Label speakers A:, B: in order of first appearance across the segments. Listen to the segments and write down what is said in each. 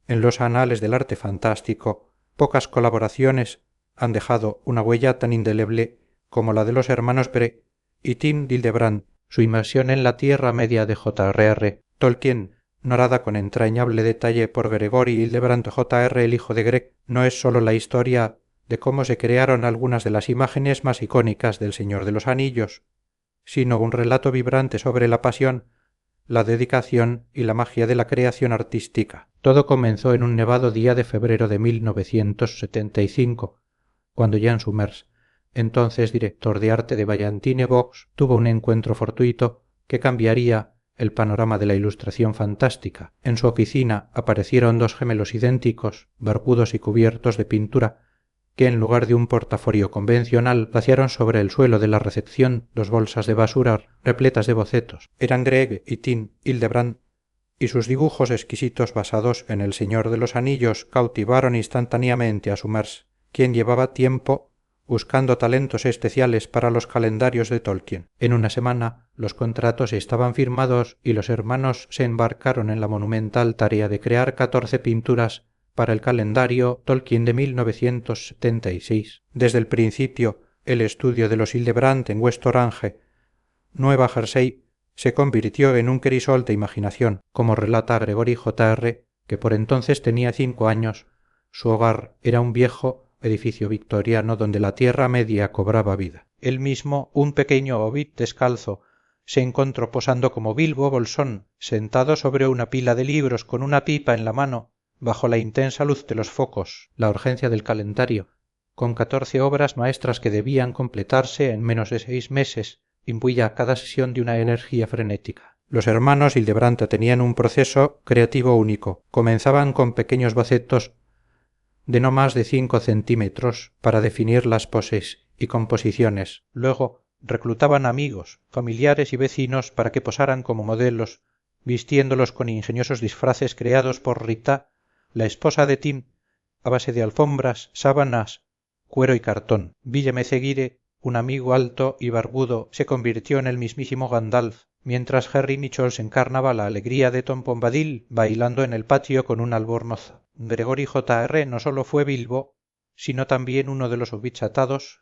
A: En los anales del arte fantástico, pocas colaboraciones han dejado una huella tan indeleble como la de los hermanos Bret y Tim Hildebrand. Su inmersión en la Tierra Media de J.R.R. Tolkien, narrada con entrañable detalle por Gregory Hildebrand Jr., el hijo de Greg, no es sólo la historia de cómo se crearon algunas de las imágenes más icónicas del Señor de los Anillos, sino un relato vibrante sobre la pasión, la dedicación y la magia de la creación artística. Todo comenzó en un nevado día de febrero de 1975, cuando Jan Summers, entonces director de arte de Ballantine Box, tuvo un encuentro fortuito que cambiaría el panorama de la ilustración fantástica. En su oficina aparecieron dos gemelos idénticos, barbudos y cubiertos de pintura, que en lugar de un portafolio convencional vaciaron sobre el suelo de la recepción dos bolsas de basura repletas de bocetos. Eran Greg y Tim Hildebrand, y sus dibujos exquisitos basados en El Señor de los Anillos cautivaron instantáneamente a Summers, quien llevaba tiempo buscando talentos especiales para los calendarios de Tolkien. En una semana los contratos estaban firmados y los hermanos se embarcaron en la monumental tarea de crear 14 pinturas para el calendario Tolkien de 1976. Desde el principio, el estudio de los Hildebrand en West Orange, Nueva Jersey, se convirtió en un crisol de imaginación, como relata Gregory J.R., que por entonces tenía 5 años. Su hogar era un viejo edificio victoriano donde la Tierra Media cobraba vida. Él mismo, un pequeño hobbit descalzo, se encontró posando como Bilbo Bolsón, sentado sobre una pila de libros con una pipa en la mano, bajo la intensa luz de los focos, la urgencia del calendario, con 14 obras maestras que debían completarse en menos de 6 meses, imbuía cada sesión de una energía frenética. Los hermanos Hildebrand tenían un proceso creativo único. Comenzaban con pequeños bocetos de no más de 5 centímetros para definir las poses y composiciones. Luego reclutaban amigos, familiares y vecinos para que posaran como modelos, vistiéndolos con ingeniosos disfraces creados por Rita, la esposa de Tim, a base de alfombras, sábanas, cuero y cartón. Villeme-Seguire, un amigo alto y barbudo, se convirtió en el mismísimo Gandalf, mientras Harry Nichols encarnaba la alegría de Tom Bombadil bailando en el patio con un albornoz. Gregory J.R. no sólo fue Bilbo, sino también uno de los hobbits atados,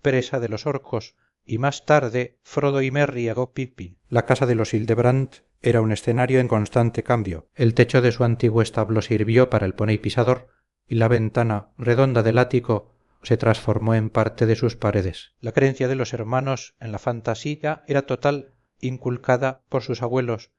A: presa de los orcos, y más tarde Frodo y Merry a Pippin. La casa de los Hildebrand era un escenario en constante cambio. El techo de su antiguo establo sirvió para el poney pisador, y la ventana redonda del ático se transformó en parte de sus paredes. La creencia de los hermanos en la fantasía era total, inculcada por sus abuelos,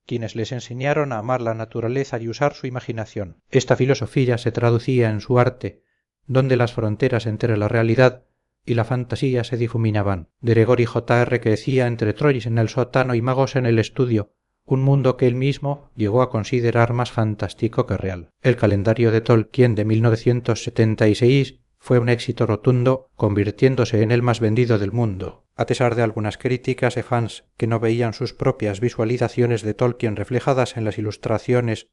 A: quienes les enseñaron a amar la naturaleza y usar su imaginación. Esta filosofía se traducía en su arte, donde las fronteras entre la realidad y la fantasía se difuminaban. Gregory J.R. crecía entre trolls en el sótano y magos en el estudio, un mundo que él mismo llegó a considerar más fantástico que real. El calendario de Tolkien de 1976 fue un éxito rotundo, convirtiéndose en el más vendido del mundo. A pesar de algunas críticas de fans que no veían sus propias visualizaciones de Tolkien reflejadas en las ilustraciones,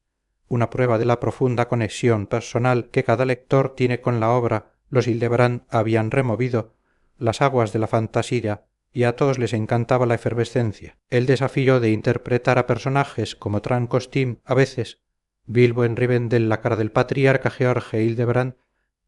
A: una prueba de la profunda conexión personal que cada lector tiene con la obra, los Hildebrand habían removido las aguas de la fantasía y a todos les encantaba la efervescencia. El desafío de interpretar a personajes como Trancostim a veces, Bilbo en Rivendell la cara del patriarca George Hildebrand,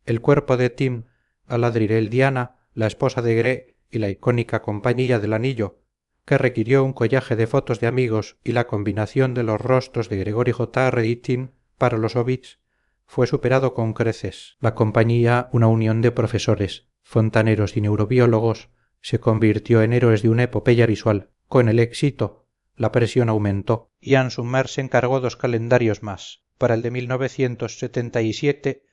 A: el cuerpo de Tim Galadriel Diana, la esposa de Gre y la icónica Compañía del Anillo, que requirió un collaje de fotos de amigos y la combinación de los rostros de Gregory J.R. y Tim para los hobbits, fue superado con creces. La compañía, una unión de profesores, fontaneros y neurobiólogos, se convirtió en héroes de una epopeya visual. Con el éxito, la presión aumentó. Ian Summers se encargó 2 calendarios más. Para el de 1977,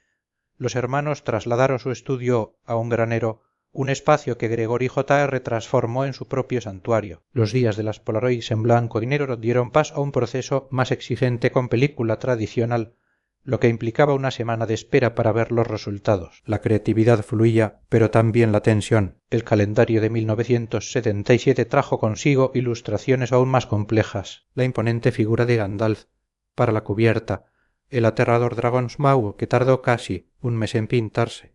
A: los hermanos trasladaron su estudio a un granero, un espacio que Gregory J.R. transformó en su propio santuario. Los días de las Polaroids en blanco y negro dieron paso a un proceso más exigente con película tradicional, lo que implicaba una semana de espera para ver los resultados. La creatividad fluía, pero también la tensión. El calendario de 1977 trajo consigo ilustraciones aún más complejas. La imponente figura de Gandalf para la cubierta, el aterrador dragón Smaug, que tardó casi un mes en pintarse,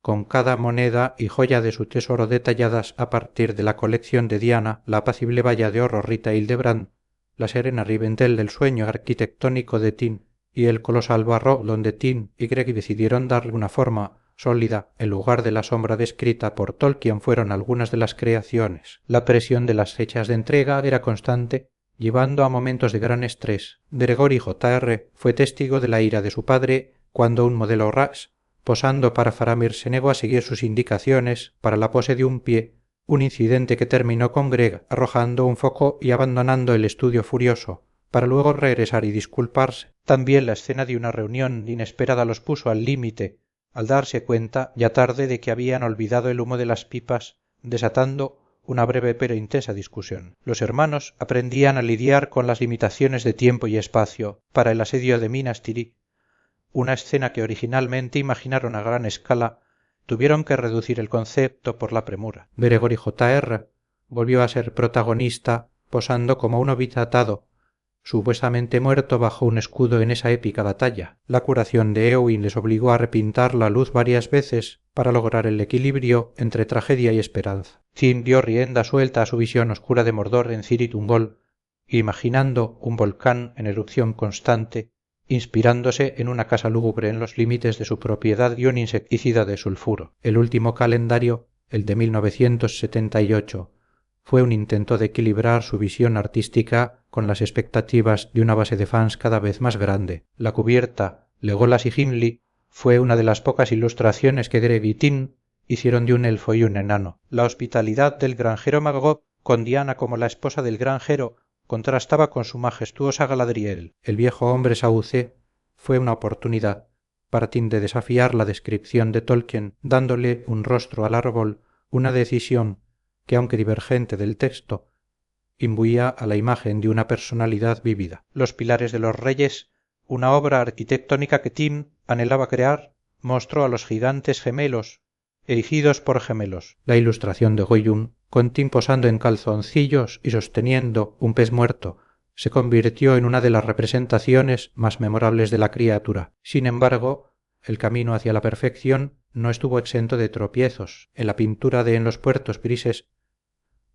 A: con cada moneda y joya de su tesoro detalladas a partir de la colección de Diana, la apacible valla de oro Rita Hildebrand, la serena Rivendell del sueño arquitectónico de Tim y el colosal barro donde Tim y Greg decidieron darle una forma sólida en lugar de la sombra descrita por Tolkien fueron algunas de las creaciones. La presión de las fechas de entrega era constante, llevando a momentos de gran estrés. Gregory J.R. fue testigo de la ira de su padre cuando un modelo RAS, posando para Faramir, se negó a seguir sus indicaciones para la pose de un pie, un incidente que terminó con Greg arrojando un foco y abandonando el estudio furioso, para luego regresar y disculparse. También la escena de una reunión inesperada los puso al límite, al darse cuenta, ya tarde, de que habían olvidado el humo de las pipas, desatando una breve pero intensa discusión. Los hermanos aprendían a lidiar con las limitaciones de tiempo y espacio para el asedio de Minas Tirith, una escena que originalmente imaginaron a gran escala, tuvieron que reducir el concepto por la premura. Gregory J.R. volvió a ser protagonista posando como un obit atado, supuestamente muerto bajo un escudo en esa épica batalla. La curación de Éowyn les obligó a repintar la luz varias veces para lograr el equilibrio entre tragedia y esperanza. Tim dio rienda suelta a su visión oscura de Mordor en Cirith Ungol, imaginando un volcán en erupción constante, inspirándose en una casa lúgubre en los límites de su propiedad y un insecticida de sulfuro. El último calendario, el de 1978, fue un intento de equilibrar su visión artística con las expectativas de una base de fans cada vez más grande. La cubierta, Legolas y Gimli, fue una de las pocas ilustraciones que Greg y Tim hicieron de un elfo y un enano. La hospitalidad del granjero Magog, con Diana como la esposa del granjero, contrastaba con su majestuosa Galadriel. El viejo hombre saucé fue una oportunidad para Tim de desafiar la descripción de Tolkien, dándole un rostro al árbol, una decisión que, aunque divergente del texto, imbuía a la imagen de una personalidad vívida. Los pilares de los reyes, una obra arquitectónica que Tim anhelaba crear, mostró a los gigantes gemelos, erigidos por gemelos. La ilustración de Gollum, con Tim posando en calzoncillos y sosteniendo un pez muerto, se convirtió en una de las representaciones más memorables de la criatura. Sin embargo, el camino hacia la perfección no estuvo exento de tropiezos. En la pintura de En los puertos grises,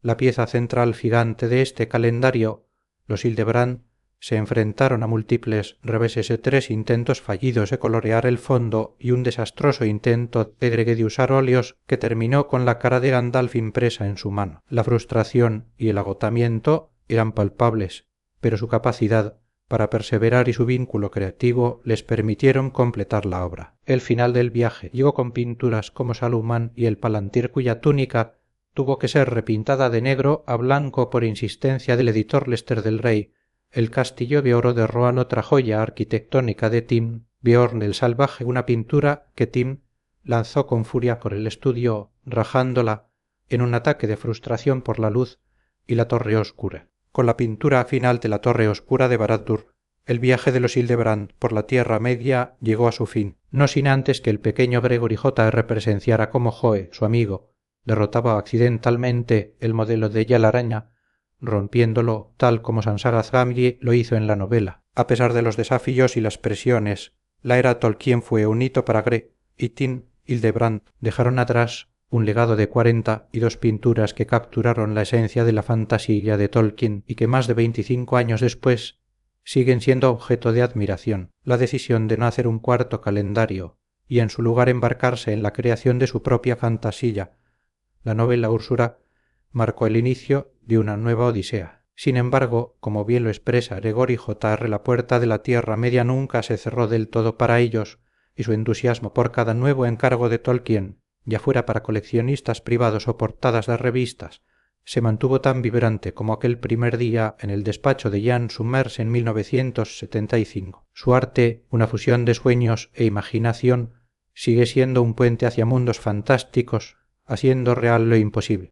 A: la pieza central gigante de este calendario, los Hildebrand se enfrentaron a múltiples reveses de 3 intentos fallidos de colorear el fondo y un desastroso intento de Greg de usar óleos que terminó con la cara de Gandalf impresa en su mano. La frustración y el agotamiento eran palpables, pero su capacidad para perseverar y su vínculo creativo les permitieron completar la obra. El final del viaje llegó con pinturas como Saruman y el Palantir, cuya túnica tuvo que ser repintada de negro a blanco por insistencia del editor Lester del Rey. El castillo de oro de Rohan, otra joya arquitectónica de Tim. Beorn el salvaje, una pintura que Tim lanzó con furia por el estudio, rajándola en un ataque de frustración por la luz, y la torre oscura. Con la pintura final de la torre oscura de Barad-dûr, el viaje de los Hildebrand por la Tierra Media llegó a su fin, no sin antes que el pequeño Gregory J.R. presenciara cómo Joe, su amigo, derrotaba accidentalmente el modelo de Yalaraña, rompiéndolo tal como Sansagath Gamgee lo hizo en la novela. A pesar de los desafíos y las presiones, la era Tolkien fue un hito para Greg, y Tim Hildebrand dejaron atrás un legado de 42 pinturas que capturaron la esencia de la fantasía de Tolkien y que más de 25 años después siguen siendo objeto de admiración. La decisión de no hacer un cuarto calendario y en su lugar embarcarse en la creación de su propia fantasía, la novela Úrsula, marcó el inicio de una nueva odisea. Sin embargo, como bien lo expresa Gregory J.R., la puerta de la Tierra Media nunca se cerró del todo para ellos, y su entusiasmo por cada nuevo encargo de Tolkien, ya fuera para coleccionistas privados o portadas de revistas, se mantuvo tan vibrante como aquel primer día en el despacho de Jan Summers en 1975. Su arte, una fusión de sueños e imaginación, sigue siendo un puente hacia mundos fantásticos, haciendo real lo imposible.